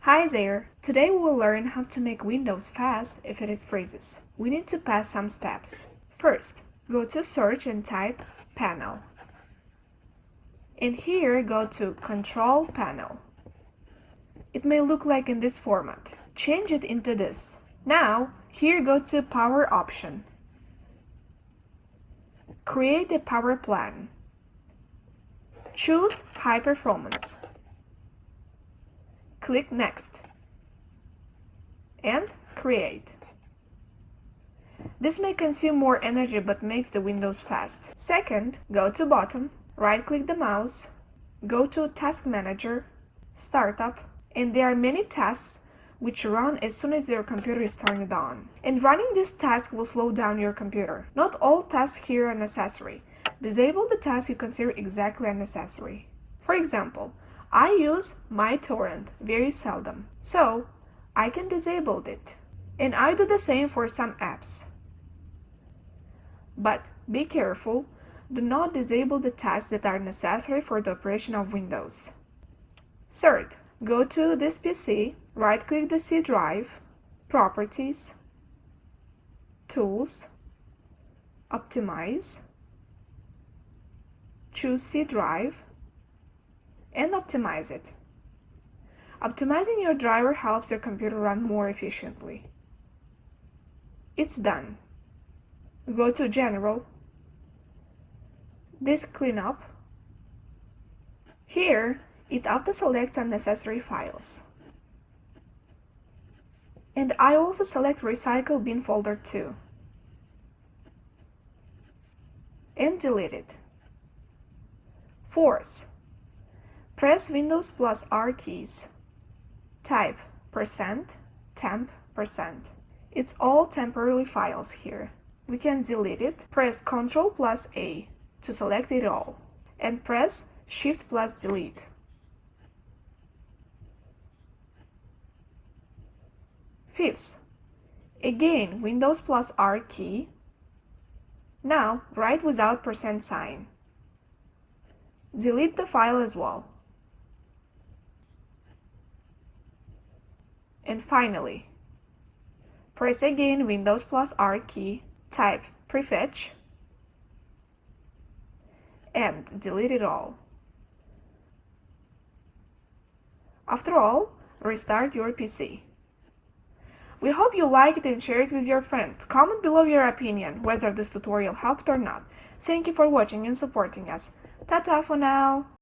Hi there! Today we will learn how to make Windows fast if it freezes. We need to pass some steps. First, go to Search and type Panel. And here go to Control Panel. It may look like in this format. Change it into this. Now, here go to Power option. Create a power plan. Choose High Performance. Click Next and Create. This may consume more energy but makes the Windows fast. Second, go to Bottom, right-click the mouse, go to Task Manager, Startup, and there are many tasks which run as soon as your computer is turned on. And running this task will slow down your computer. Not all tasks here are necessary. Disable the tasks you consider exactly unnecessary. For example, I use MyTorrent very seldom, so I can disable it. And I do the same for some apps. But be careful, do not disable the tasks that are necessary for the operation of Windows. Third, go to this PC, right-click the C drive, Properties, Tools, Optimize, choose C drive, and optimize it. Optimizing your driver helps your computer run more efficiently. It's done. Go to General, this Cleanup. Here, it auto-selects unnecessary files. And I also select Recycle Bin folder too. And delete it. Fourth, press Windows plus R keys. Type %temp%. It's all temporary files here. We can delete it. Press Ctrl plus A to select it all. And press Shift plus Delete. Fifth, again Windows plus R key. Now write without %sign. Delete the file as well. And finally, press again Windows plus R key, type prefetch, and delete it all. After all, restart your PC. We hope you like it and share it with your friends. Comment below your opinion, whether this tutorial helped or not. Thank you for watching and supporting us. Ta-ta for now!